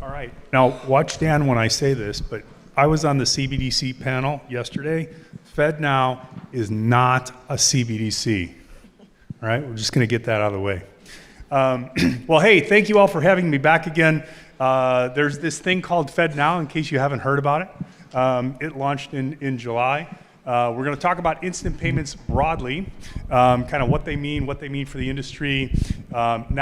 All right. Now, watch Dan when I say this, but I was on the CBDC panel yesterday. FedNow is not a CBDC. All right, we're just going to get that out of the way. Well, hey, thank you all for having me back again. There's this thing called FedNow, in case you haven't heard about it. It launched in July. We're going to talk about instant payments broadly, kind of what they mean for the industry. And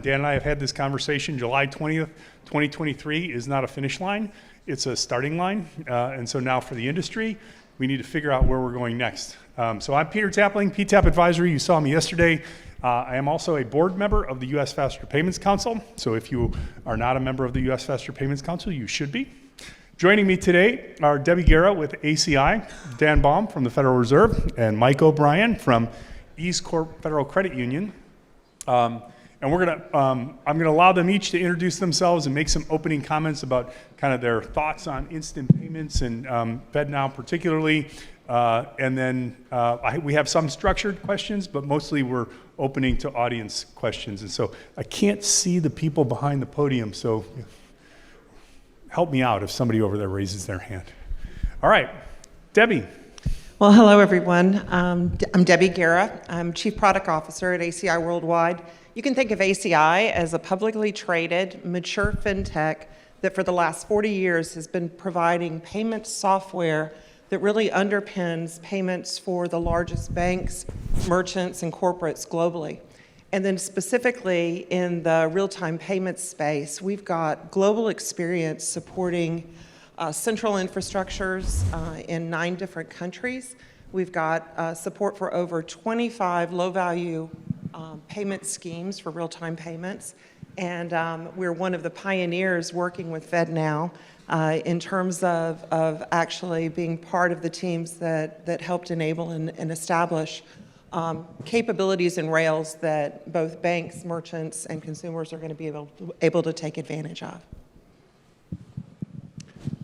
Dan and I have had this conversation. July 20th, 2023 is not a finish line. It's a starting line. And so now for the industry, we need to figure out where we're going next. So I'm Peter Tapling, PTAP Advisory. You saw me yesterday. I am also a board member of the U.S. Faster Payments Council. So if you are not a member of the U.S. Faster Payments Council, you should be. Joining me today are Debbie Guerra with ACI, Dan Baum from the Federal Reserve, and Mike O'Brien from East Corp Federal Credit Union. And I'm gonna allow them each to introduce themselves and make some opening comments about kind of their thoughts on instant payments and FedNow particularly. And then we have some structured questions, but mostly we're opening to audience questions. And so I can't see the people behind the podium, so help me out if somebody over there raises their hand. All right, Debbie. Well, hello everyone. I'm Debbie Guerra. I'm Chief Product Officer at ACI Worldwide. You can think of ACI as a publicly traded, mature fintech that for the last 40 years has been providing payment software that really underpins payments for the largest banks, merchants, and corporates globally. And then specifically in the real-time payments space, we've got global experience supporting central infrastructures in 9 different countries. We've got support for over 25 low-value payment schemes for real-time payments. And we're one of the pioneers working with FedNow in terms of actually being part of the teams that helped enable and establish capabilities and rails that both banks, merchants, and consumers are going to be able to take advantage of.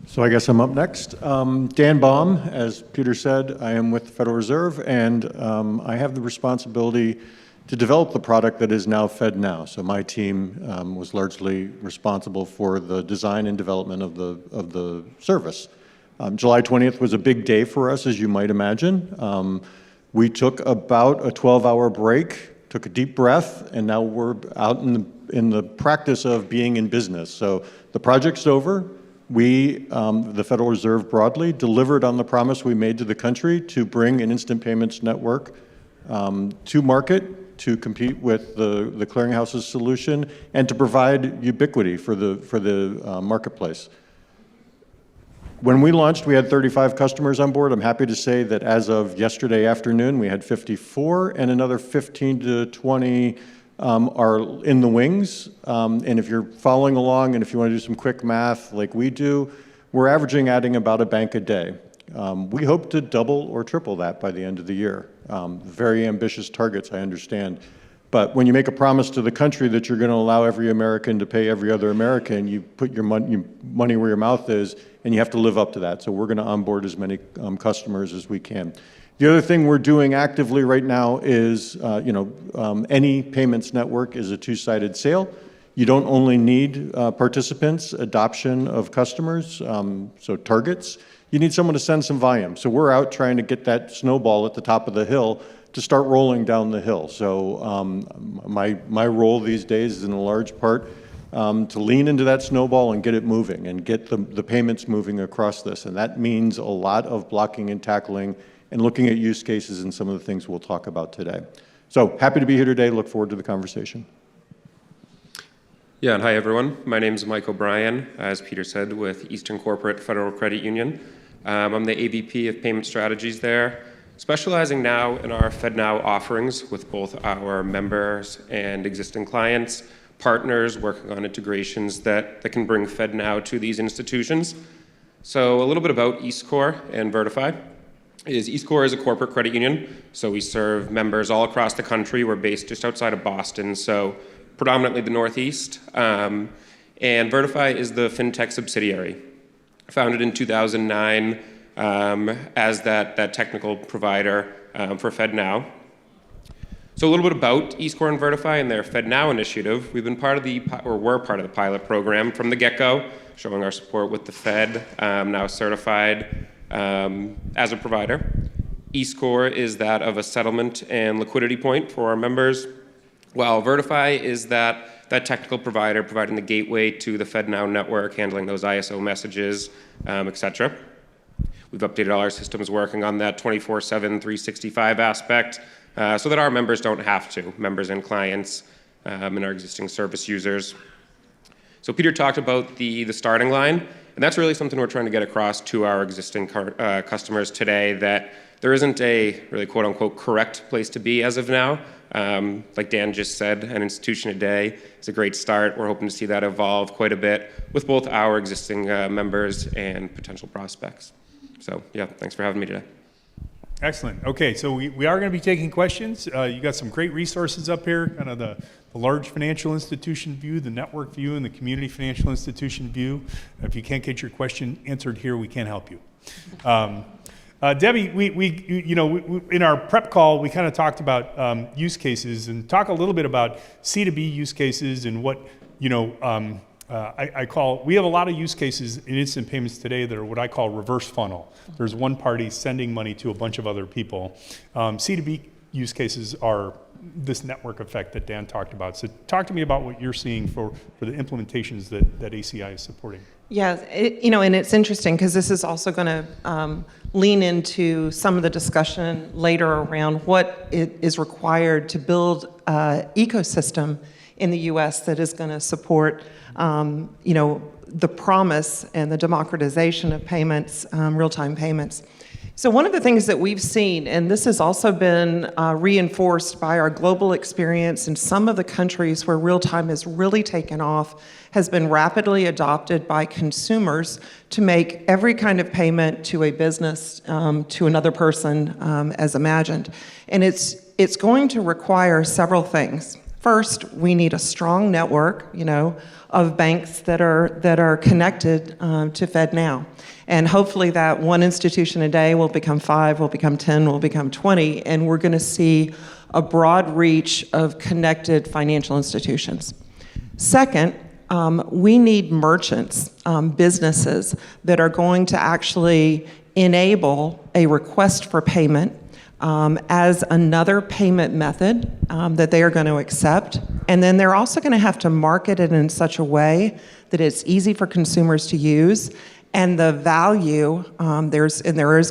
So I guess I'm up next. Dan Baum, as Peter said, I am with the Federal Reserve, and I have the responsibility to develop the product that is now FedNow. So my team was largely responsible for the design and development of the service. July 20th was a big day for us, as you might imagine. We took about a 12-hour break, took a deep breath, and now we're out in the practice of being in business. So the project's over. We, the Federal Reserve broadly, delivered on the promise we made to the country to bring an instant payments network to market, to compete with the clearinghouse's solution, and to provide ubiquity for the marketplace. When we launched, we had 35 customers on board. I'm happy to say that as of yesterday afternoon, we had 54, and another 15 to 20 are in the wings. And if you're following along, and if you want to do some quick math like we do, we're averaging adding about a bank a day. We hope to double or triple that by the end of the year. Very ambitious targets, I understand. But when you make a promise to the country that you're going to allow every American to pay every other American, you put your money where your mouth is, and you have to live up to that. So we're going to onboard as many customers as we can. The other thing we're doing actively right now is, any payments network is a two-sided sale. You don't only need participants, adoption of customers, so targets. You need someone to send some volume. So we're out trying to get that snowball at the top of the hill to start rolling down the hill. So my role these days is in a large part to lean into that snowball and get it moving and get the payments moving across this. And that means a lot of blocking and tackling and looking at use cases and some of the things we'll talk about today. So happy to be here today. Look forward to the conversation. Yeah, and hi everyone. My name is Mike O'Brien, as Peter said, with Eastern Corporate Federal Credit Union. I'm the AVP of Payment Strategies there, specializing now in our FedNow offerings with both our members and existing clients, partners working on integrations that can bring FedNow to these institutions. So a little bit about EastCore and Vertify. EastCore is a corporate credit union, so we serve members all across the country. We're based just outside of Boston, so predominantly the Northeast. And Vertify is the fintech subsidiary, founded in 2009 as that technical provider for FedNow. So a little bit about eScore and Vertify and their FedNow initiative. We've been part of we're part of the pilot program from the get-go, showing our support with the Fed, now certified as a provider. eScore is that of a settlement and liquidity point for our members, while Vertify is that technical provider providing the gateway to the FedNow network, handling those ISO messages, et cetera. We've updated all our systems working on that 24/7, 365 aspect, so that our members don't have to, members and clients and our existing service users. So Peter talked about the starting line, and that's really something we're trying to get across to our existing customers today, that there isn't a really quote-unquote correct place to be as of now. Like Dan just said, an institution a day is a great start. We're hoping to see that evolve quite a bit with both our existing members and potential prospects. So yeah, thanks for having me today. Excellent. Okay, so we are going to be taking questions. You got some great resources up here, kind of the large financial institution view, the network view, and the community financial institution view. If you can't get your question answered here, we can't help you. Debbie, in our prep call, we kind of talked about use cases and talk a little bit about C2B use cases and what, I call, we have a lot of use cases in instant payments today that are what I call reverse funnel. There's one party sending money to a bunch of other people. C2B use cases are this network effect that Dan talked about. So talk to me about what you're seeing for the implementations that ACI is supporting. Yeah, and it's interesting because this is also going to lean into some of the discussion later around what is required to build an ecosystem in the U.S. that is going to support, the promise and the democratization of payments, real-time payments. So one of the things that we've seen, and this has also been reinforced by our global experience in some of the countries where real-time has really taken off, has been rapidly adopted by consumers to make every kind of payment to a business, to another person, as imagined. And it's going to require several things. First, we need a strong network, of banks that are connected to FedNow. And hopefully that one institution a day will become 5, will become 10, will become 20, and we're going to see a broad reach of connected financial institutions. Second, we need merchants, businesses that are going to actually enable a request for payment as another payment method that they are going to accept. And then they're also going to have to market it in such a way that it's easy for consumers to use. And the value, there is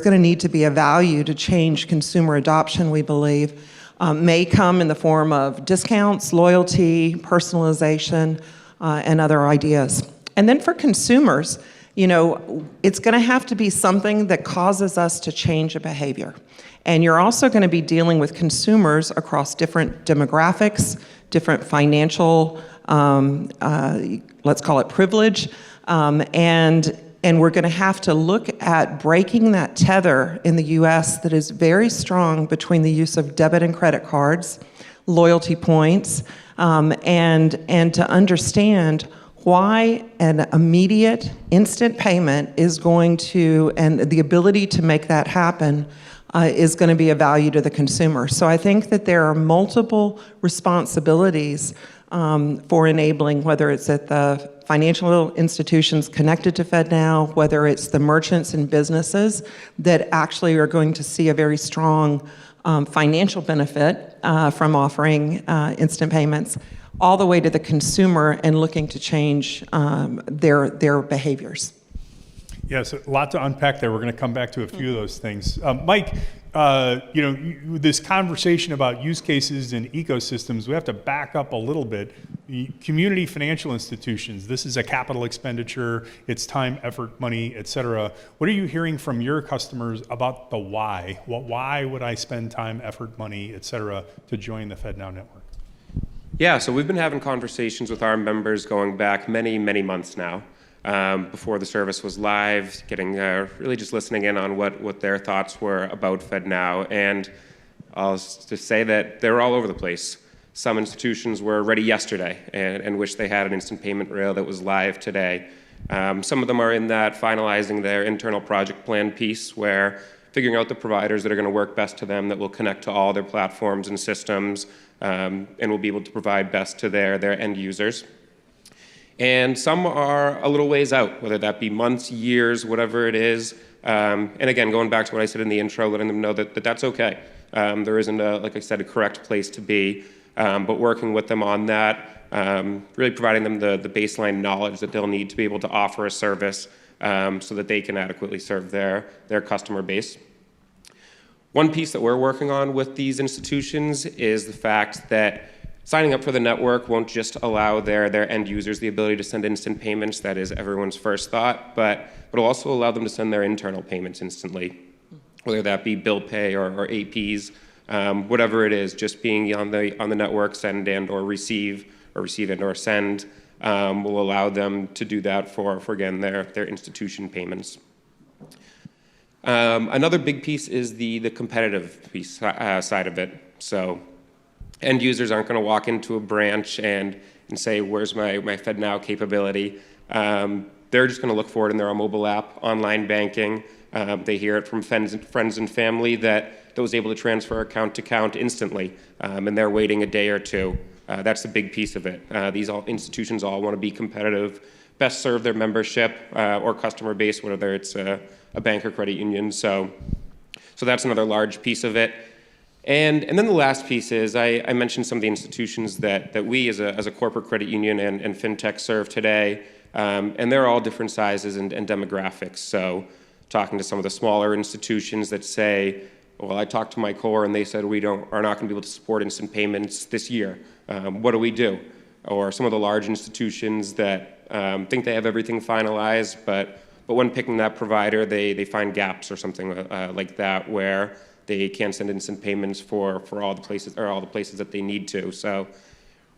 going to need to be a value to change consumer adoption, we believe, may come in the form of discounts, loyalty, personalization, and other ideas. And then for consumers, it's going to have to be something that causes us to change a behavior. And you're also going to be dealing with consumers across different demographics, different financial, let's call it privilege, and we're going to have to look at breaking that tether in the U.S. that is very strong between the use of debit and credit cards, loyalty points, and to understand why an immediate, instant payment is going to, and the ability to make that happen is going to be a value to the consumer. So I think that there are multiple responsibilities for enabling, whether it's at the financial institutions connected to FedNow, whether it's the merchants and businesses that actually are going to see a very strong financial benefit from offering instant payments, all the way to the consumer and looking to change their behaviors. Yes, a lot to unpack there. We're going to come back to a few of those things. Mike, this conversation about use cases and ecosystems, we have to back up a little bit. Community financial institutions, this is a capital expenditure, it's time, effort, money, et cetera. What are you hearing from your customers about the why? Why would I spend time, effort, money, et cetera, to join the FedNow network? Yeah, so we've been having conversations with our members going back many, many months now. Before the service was live, getting really just listening in on what their thoughts were about FedNow. And I'll just say that they're all over the place. Some institutions were ready yesterday and wish they had an instant payment rail that was live today. Some of them are in that finalizing their internal project plan piece where figuring out the providers that are going to work best to them, that will connect to all their platforms and systems, and will be able to provide best to their end users. And some are a little ways out, whether that be months, years, whatever it is. And again, going back to what I said in the intro, letting them know that that's okay. There isn't, like I said, a correct place to be, but working with them on that, really providing them the baseline knowledge that they'll need to be able to offer a service so that they can adequately serve their customer base. One piece that we're working on with these institutions is the fact that signing up for the network won't just allow their end users the ability to send instant payments. That is everyone's first thought, but it'll also allow them to send their internal payments instantly, whether that be bill pay or APs, whatever it is. Just being on the network, send and or receive and or send, will allow them to do that for again their institution payments. Another big piece is the competitive piece side of it. So end users aren't going to walk into a branch and say, where's my FedNow capability? They're just going to look for it in their mobile app, online banking. They hear it from friends and family that was able to transfer account to account instantly, and they're waiting a day or two. That's the big piece of it. These institutions all want to be competitive, best serve their membership or customer base, whether it's a bank or credit union. So that's another large piece of it. And then the last piece is I mentioned some of the institutions that we as a corporate credit union and fintech serve today, and they're all different sizes and demographics. So talking to some of the smaller institutions that say, well, I talked to my core and they said are not going to be able to support instant payments this year. What do we do? Or some of the large institutions that think they have everything finalized, but when picking that provider, they find gaps or something like that where they can't send instant payments for all the places that they need to. So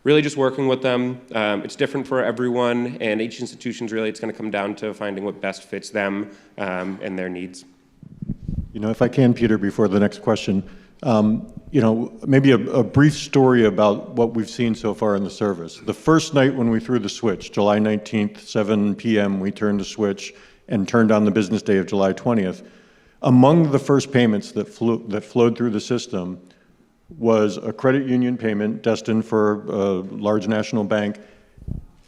really just working with them. It's different for everyone, and each institution's really, it's going to come down to finding what best fits them and their needs. You know, if I can, Peter, before the next question, you know, maybe a brief story about what we've seen so far in the service. The first night when we threw the switch, July 19th, 7 p.m., we turned the switch and turned on the business day of July 20th. Among the first payments that flowed through the system was a credit union payment destined for a large national bank,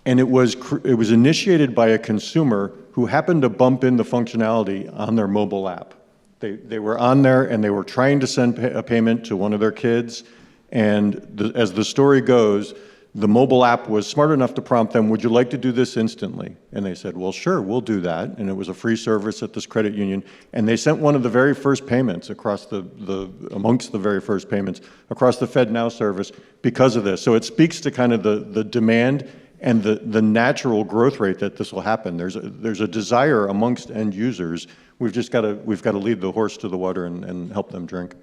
and it was initiated by a consumer who happened to bump in the functionality on their mobile app. They were on there and they were trying to send a payment to one of their kids, and as the story goes, the mobile app was smart enough to prompt them, would you like to do this instantly? And they said, well, sure, we'll do that. And it was a free service at this credit union. And they sent one of the very first payments across amongst the very first payments across the FedNow service because of this. So it speaks to kind of the demand and the natural growth rate that this will happen. There's a desire amongst end users. We've got to lead the horse to the water and help them drink.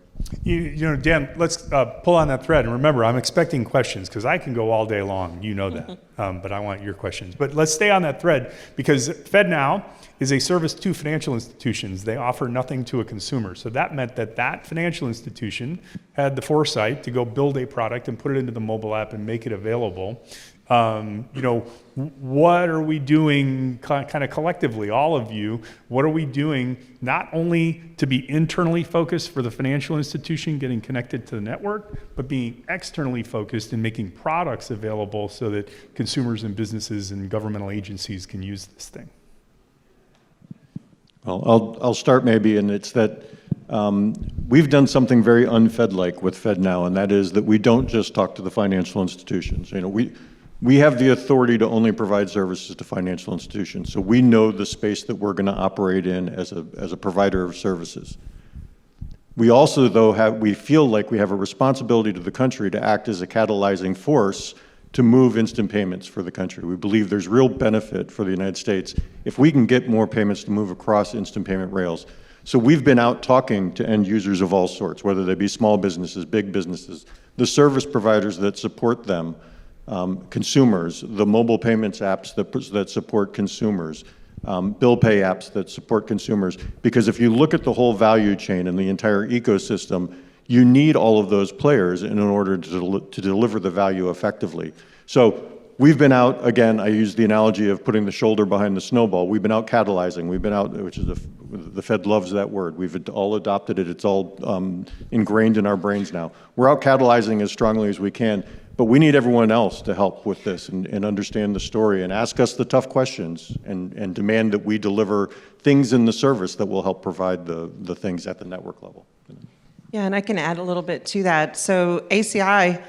You know, Dan, let's pull on that thread. And remember, I'm expecting questions because I can go all day long. You know that. But I want your questions. But let's stay on that thread because FedNow is a service to financial institutions. They offer nothing to a consumer. So that meant that financial institution had the foresight to go build a product and put it into the mobile app and make it available. You know, what are we doing kind of collectively, all of you, what are we doing not only to be internally focused for the financial institution getting connected to the network, but being externally focused and making products available so that consumers and businesses and governmental agencies can use this thing? Well, I'll start maybe, and it's that we've done something very unFed-like with FedNow, and that is that we don't just talk to the financial institutions. You know, we have the authority to only provide services to financial institutions, so we know the space that we're going to operate in as a provider of services. We also, though, we feel like we have a responsibility to the country to act as a catalyzing force to move instant payments for the country. We believe there's real benefit for the United States if we can get more payments to move across instant payment rails. So we've been out talking to end users of all sorts, whether they be small businesses, big businesses, the service providers that support them, consumers, the mobile payments apps that support consumers, bill pay apps that support consumers. Because if you look at the whole value chain and the entire ecosystem, you need all of those players in order to deliver the value effectively. So we've been out, again, I use the analogy of putting the shoulder behind the snowball. We've been out catalyzing. We've been out, which is the Fed loves that word. We've all adopted it. It's all ingrained in our brains now. We're out catalyzing as strongly as we can, but we need everyone else to help with this and understand the story and ask us the tough questions and demand that we deliver things in the service that will help provide the things at the network level. Yeah, and I can add a little bit to that. So ACI,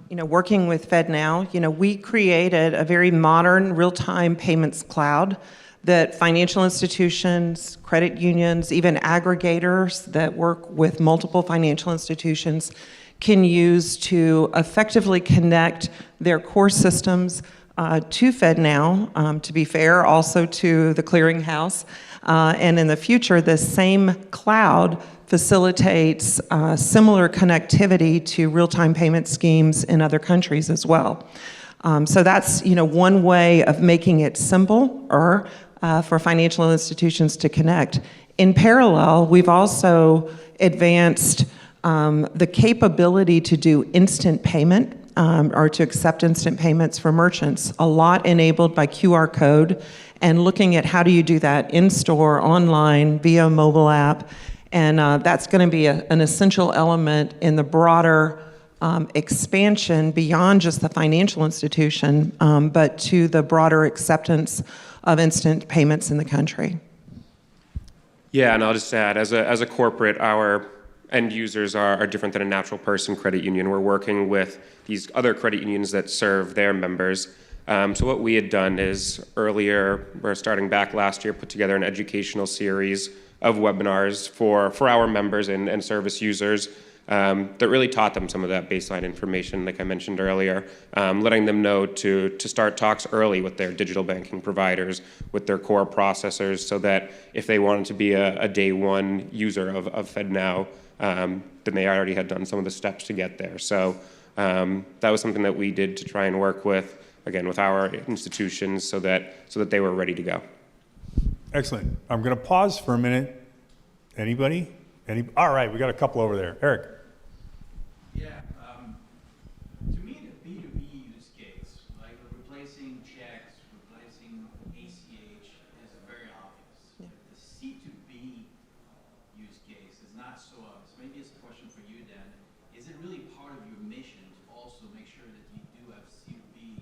working with FedNow, we created a very modern real-time payments cloud that financial institutions, credit unions, even aggregators that work with multiple financial institutions can use to effectively connect their core systems to FedNow, to be fair, also to the clearinghouse. And in the future, the same cloud facilitates similar connectivity to real-time payment schemes in other countries as well. So that's one way of making it simple for financial institutions to connect. In parallel, we've also advanced the capability to do instant payment or to accept instant payments for merchants, a lot enabled by QR code, and looking at how do you do that in-store, online, via mobile app. And that's going to be an essential element in the broader expansion beyond just the financial institution, but to the broader acceptance of instant payments in the country. Yeah, and I'll just add, as a corporate, our end users are different than a natural person credit union. We're working with these other credit unions that serve their members. So what we had done is earlier, we're starting back last year, put together an educational series of webinars for our members and service users that really taught them some of that baseline information, like I mentioned earlier, letting them know to start talks early with their digital banking providers, with their core processors, so that if they wanted to be a day one user of FedNow, then they already had done some of the steps to get there. So that was something that we did to try and work with, again, with our institutions so that they were ready to go. Excellent. I'm going to pause for a minute. Anybody? All right, we got a couple over there. Eric. Yeah, to me, the B2B use case, like replacing checks, replacing ACH, is very obvious. Yeah. The C2B use case is not so obvious. Maybe it's a question for you, Dan. Is it really part of your mission to also make sure that you do have C2B?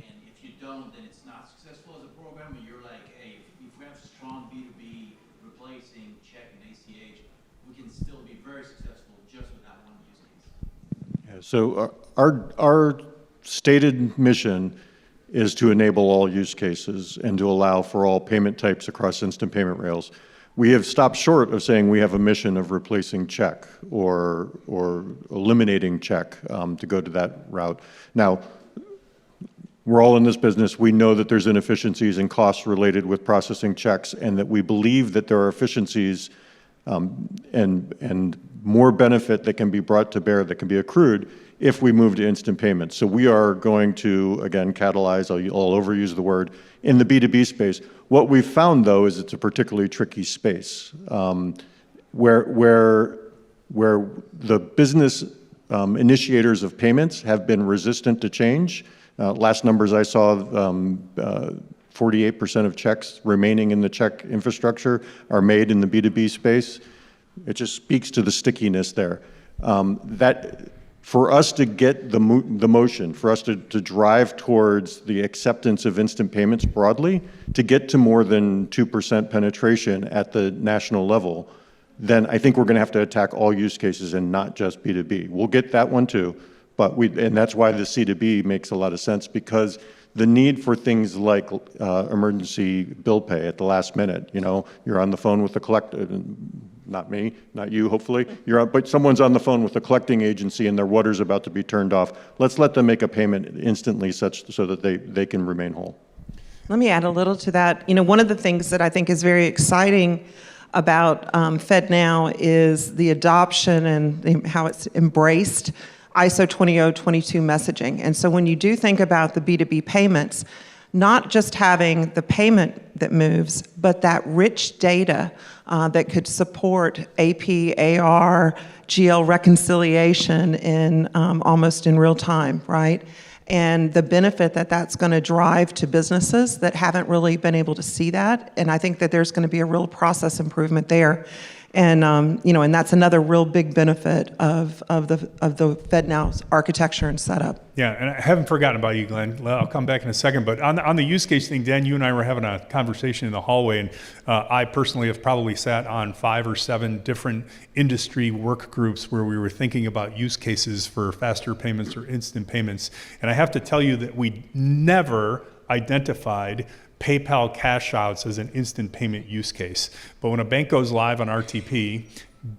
And if you don't, then it's not successful as a program, and you're like, hey, if we have strong B2B replacing check and ACH, we can still be very successful just with that one use case. Yeah, so our stated mission is to enable all use cases and to allow for all payment types across instant payment rails. We have stopped short of saying we have a mission of replacing check or eliminating check to go to that route. Now, we're all in this business. We know that there's inefficiencies and costs related with processing checks, and that we believe that there are efficiencies and more benefit that can be brought to bear, that can be accrued if we move to instant payments. So we are going to, again, catalyze, I'll overuse the word, in the B2B space. What we've found, though, is it's a particularly tricky space where the business initiators of payments have been resistant to change. Last numbers I saw, 48% of checks remaining in the check infrastructure are made in the B2B space. It just speaks to the stickiness there. That for us to get the motion, for us to drive towards the acceptance of instant payments broadly, to get to more than 2% penetration at the national level, then I think we're going to have to attack all use cases and not just B2B. We'll get that one too, and that's why the C2B makes a lot of sense, because the need for things like emergency bill pay at the last minute, you're on the phone with the collector, not me, not you, hopefully, but someone's on the phone with the collecting agency and their water's about to be turned off. Let's let them make a payment instantly so that they can remain whole. Let me add a little to that. One of the things that I think is very exciting about FedNow is the adoption and how it's embraced ISO 20022 messaging. And so when you do think about the B2B payments, not just having the payment that moves, but that rich data that could support AP, AR, GL reconciliation in almost in real time, right? and the benefit that that's going to drive to businesses that haven't really been able to see that. And I think that there's going to be a real process improvement there. And and that's another real big benefit of the FedNow's architecture and setup. Yeah, and I haven't forgotten about you, Glenn. I'll come back in a second. But on the use case thing, Dan, you and I were having a conversation in the hallway, and I personally have probably sat on 5 or 7 different industry work groups where we were thinking about use cases for faster payments or instant payments. And I have to tell you that we never identified PayPal cash outs as an instant payment use case. But when a bank goes live on RTP,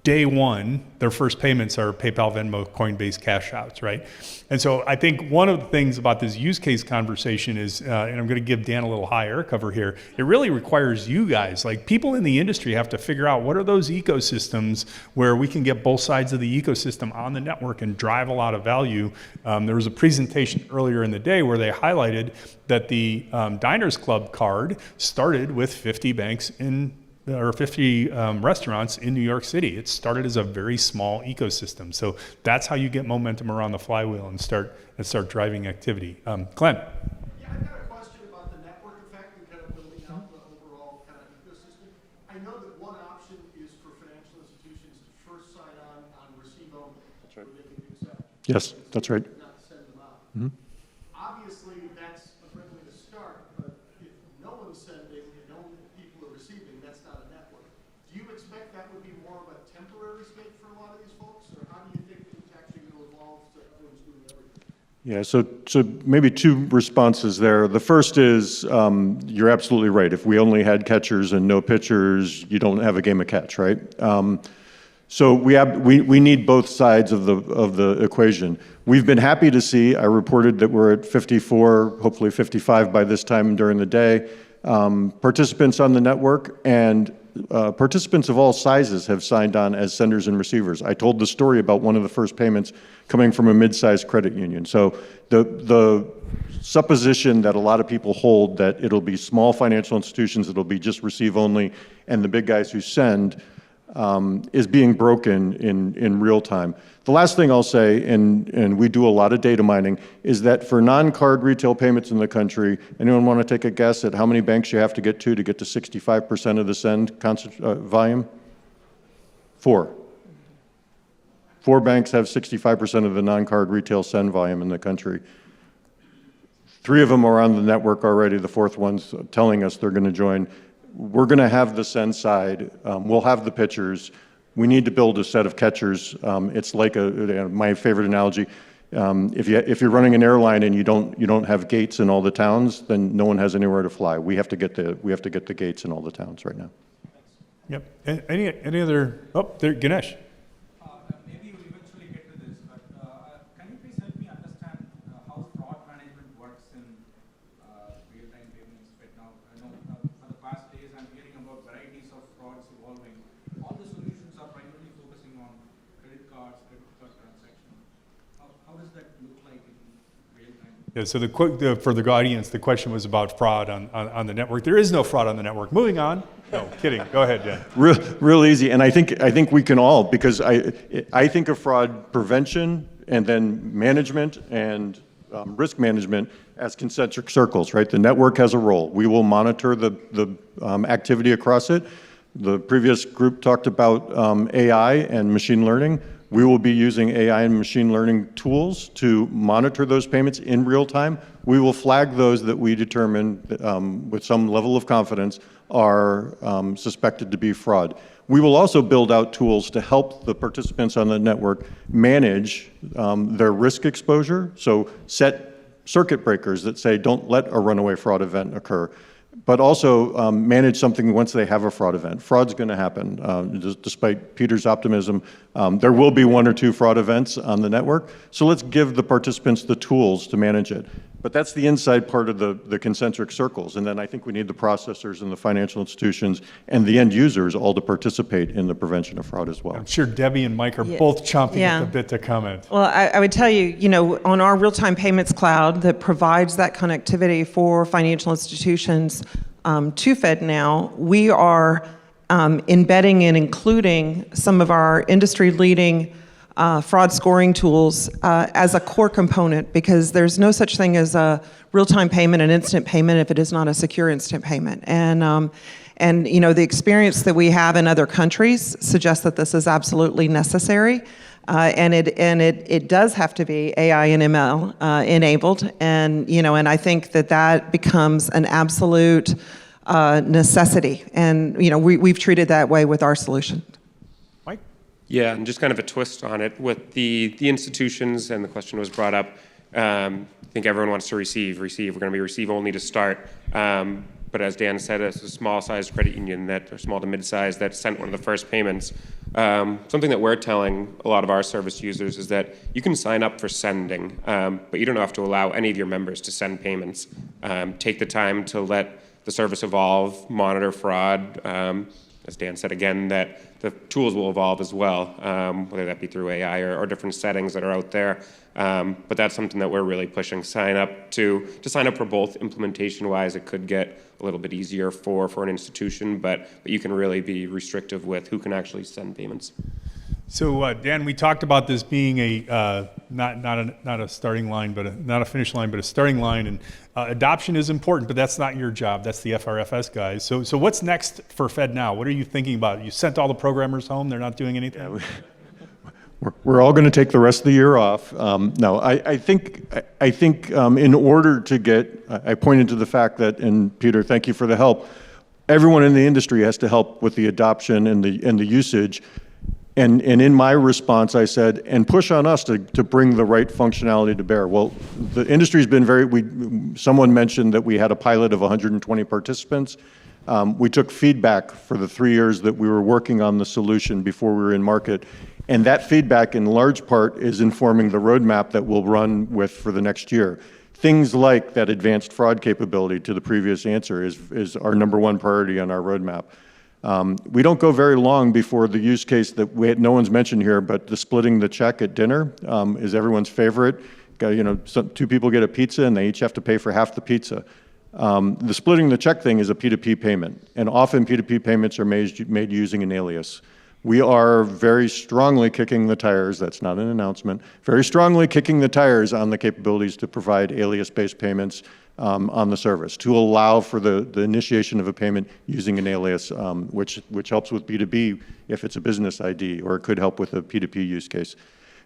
day one, their first payments are PayPal, Venmo, Coinbase cash outs, right? And so I think one of the things about this use case conversation is, and I'm going to give Dan a little high air cover here, it really requires you guys, like people in the industry have to figure out what are those ecosystems where we can get both sides of the ecosystem on the network and drive a lot of value. There was a presentation earlier in the day where they highlighted that the Diners Club card started with 50 banks or 50 restaurants in New York City. It started as a very small ecosystem. So that's how you get momentum around the flywheel and start driving activity. Glenn. Yeah, I've got a question about the network effect and kind of building out the overall kind of ecosystem. I know that one option is for financial institutions to first sign on receive only. That's right. Where they can accept. Yes, that's right. Not send them out. Obviously, that's a great way to start, but if no one's sending and no people are receiving, that's not a network. Do you expect that would be more of a temporary state for a lot of these folks, or how do you think it's actually going to evolve to everyone's doing everything? Yeah, so maybe 2 responses there. The first is, you're absolutely right. If we only had catchers and no pitchers, you don't have a game of catch, right? So we need both sides of the equation. We've been happy to see, I reported that we're at 54, hopefully 55 by this time during the day, participants on the network, and participants of all sizes have signed on as senders and receivers. I told the story about one of the first payments coming from a mid-sized credit union. So the supposition that a lot of people hold that it'll be small financial institutions, it'll be just receive only, and the big guys who send, is being broken in real time. The last thing I'll say, and we do a lot of data mining, is that for non-card retail payments in the country, anyone want to take a guess at how many banks you have to get to 65% of the send volume? 4. 4 banks have 65% of the non-card retail send volume in the country. 3 of them are on the network already. The 4th one's telling us they're going to join. We're going to have the send side. We'll have the pitchers. We need to build a set of catchers. It's like my favorite analogy. If you're running an airline and you don't have gates in all the towns, then no one has anywhere to fly. We have to get the gates in all the towns right now. Yep. Any other? Oh, there, Ganesh. Maybe we'll eventually get to this, but can you please help me understand how fraud management works in real-time payments right now? I know for the past days I'm hearing about varieties of frauds evolving. All the solutions are primarily focusing on credit card transactions. How does that look like in real time? Yeah, so for the audience, the question was about fraud on the network. There is no fraud on the network. Moving on. No, kidding. Go ahead, Jen. Real easy, and I think we can all, because I think of fraud prevention and then management and risk management as concentric circles, right? The network has a role. We will monitor the activity across it. The previous group talked about AI and machine learning. We will be using AI and machine learning tools to monitor those payments in real time. We will flag those that we determine with some level of confidence are suspected to be fraud. We will also build out tools to help the participants on the network manage their risk exposure. So set circuit breakers that say don't let a runaway fraud event occur, but also manage something once they have a fraud event. Fraud's going to happen. Despite Peter's optimism, there will be 1 or 2 fraud events on the network. So let's give the participants the tools to manage it. But that's the inside part of the concentric circles. And then I think we need the processors and the financial institutions and the end users all to participate in the prevention of fraud as well. I'm sure Debbie and Mike are both chomping at the bit to comment. Well, I would tell you, on our real-time payments cloud that provides that connectivity for financial institutions to FedNow, we are embedding and including some of our industry-leading fraud scoring tools as a core component, because there's no such thing as a real-time payment, an instant payment, if it is not a secure instant payment. And you know, the experience that we have in other countries suggests that this is absolutely necessary. And it does have to be AI and ML enabled, and you know, and I think that becomes an absolute necessity. And you know, we've treated that way with our solution. Mike? Yeah, and just kind of a twist on it with the institutions, and the question was brought up. I think everyone wants to receive. We're going to be receive only to start. But as Dan said, it's a small-sized credit union or small to mid-size that sent one of the first payments. Something that we're telling a lot of our service users is that you can sign up for sending, but you don't have to allow any of your members to send payments. Take the time to let the service evolve, monitor fraud. As Dan said again, that the tools will evolve as well, whether that be through AI or different settings that are out there. But that's something that we're really pushing. Sign up to sign up for both. Implementation-wise, it could get a little bit easier for an institution, but you can really be restrictive with who can actually send payments. So Dan, we talked about this being a not a starting line, but not a finish line, but a starting line. And adoption is important, but that's not your job. That's the FRFS guys. So what's next for FedNow? What are you thinking about? You sent all the programmers home. They're not doing anything. Yeah, we're all going to take the rest of the year off. No, I think in order to get, I pointed to the fact that, and Peter, thank you for the help. Everyone in the industry has to help with the adoption and the usage. And in my response, I said, and push on us to bring the right functionality to bear. Well, the industry's been someone mentioned that we had a pilot of 120 participants. We took feedback for the 3 years that we were working on the solution before we were in market. And that feedback, in large part, is informing the roadmap that we'll run with for the next year. Things like that advanced fraud capability, to the previous answer, is our #1 priority on our roadmap. We don't go very long before the use case that no one's mentioned here, but the splitting the check at dinner is everyone's favorite. You know, two people get a pizza and they each have to pay for half the pizza. The splitting the check thing is a P2P payment, and often P2P payments are made using an alias. We are very strongly kicking the tires, that's not an announcement, very strongly kicking the tires on the capabilities to provide alias-based payments on the service, to allow for the initiation of a payment using an alias, which helps with B2B if it's a business ID, or it could help with a P2P use case.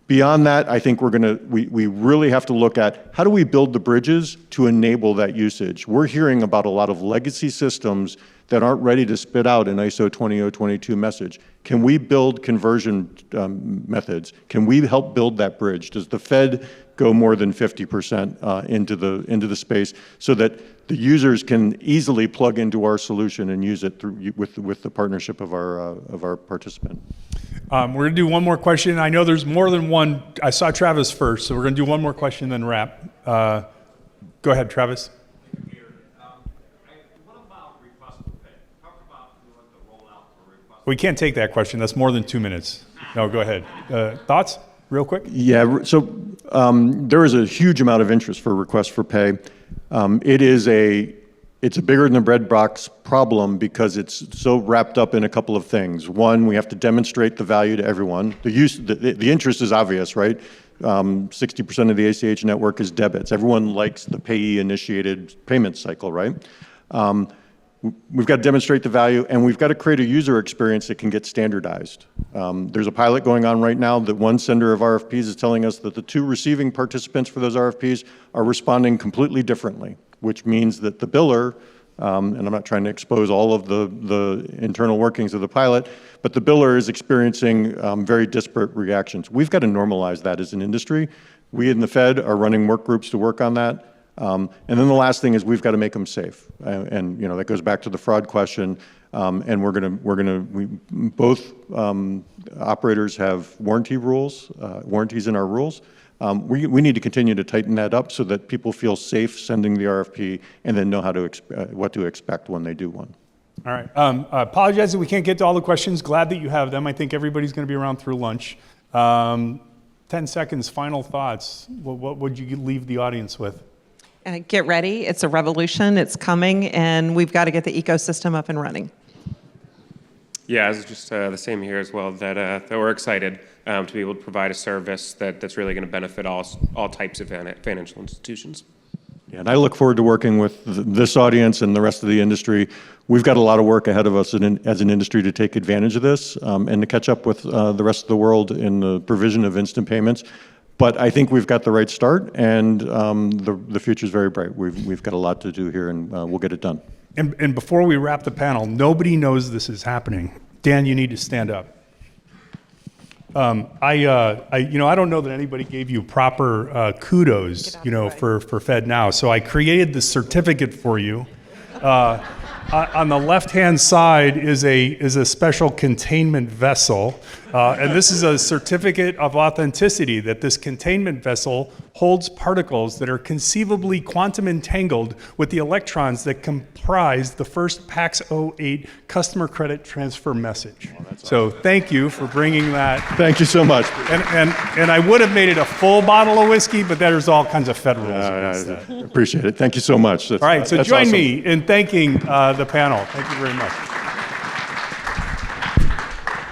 Beyond that, I think we really have to look at how do we build the bridges to enable that usage. We're hearing about a lot of legacy systems that aren't ready to spit out an ISO 20022 message. Can we build conversion methods? Can we help build that bridge? Does the Fed go more than 50% into the space so that the users can easily plug into our solution and use it with the partnership of our participant? We're going to do one more question. I know there's more than one. I saw Travis first, so we're going to do one more question, then wrap. Go ahead, Travis. What about request for pay? Talk about the rollout for request. We can't take that question. That's more than 2 minutes. No, go ahead. Thoughts, real quick? Yeah, so there is a huge amount of interest for request for pay. It's a bigger than the bread box problem because it's so wrapped up in a couple of things. One, we have to demonstrate the value to everyone. The interest is obvious, right? 60% of the ACH network is debits. Everyone likes the payee-initiated payment cycle, right? We've got to demonstrate the value, and we've got to create a user experience that can get standardized. There's a pilot going on right now that one sender of RFPs is telling us that the 2 receiving participants for those RFPs are responding completely differently, which means that the biller, and I'm not trying to expose all of the internal workings of the pilot, but the biller is experiencing very disparate reactions. We've got to normalize that as an industry. We in the Fed are running work groups to work on that. And then the last thing is we've got to make them safe. And you know, that goes back to the fraud question. And both operators have warranty rules, warranties in our rules. We need to continue to tighten that up so that people feel safe sending the RFP and then know what to expect when they do one. All right. Apologize that we can't get to all the questions. Glad that you have them. I think everybody's going to be around through lunch. 10 seconds, final thoughts. What would you leave the audience with? Get ready. It's a revolution. It's coming, and we've got to get the ecosystem up and running. Yeah, it's just the same here as well, that we're excited. to be able to provide a service that's really going to benefit all types of financial institutions. Yeah, and I look forward to working with this audience and the rest of the industry. We've got a lot of work ahead of us as an industry to take advantage of this and to catch up with the rest of the world in the provision of instant payments. But I think we've got the right start, and the future is very bright. We've got a lot to do here, and we'll get it done. And before we wrap the panel, nobody knows this is happening. Dan, you need to stand up. I don't know that anybody gave you proper kudos, for FedNow. So I created this certificate for you. On the left-hand side is a special containment vessel, and this is a certificate of authenticity that this containment vessel holds particles that are conceivably quantum entangled with the electrons that comprise the first PAX 08 customer credit transfer message. So thank you for bringing that. Thank you so much. And I would have made it a full bottle of whiskey, but there's all kinds of federal rules against that. Appreciate it. Thank you so much. All right, so That's join awesome. me in thanking the panel. Thank you very much.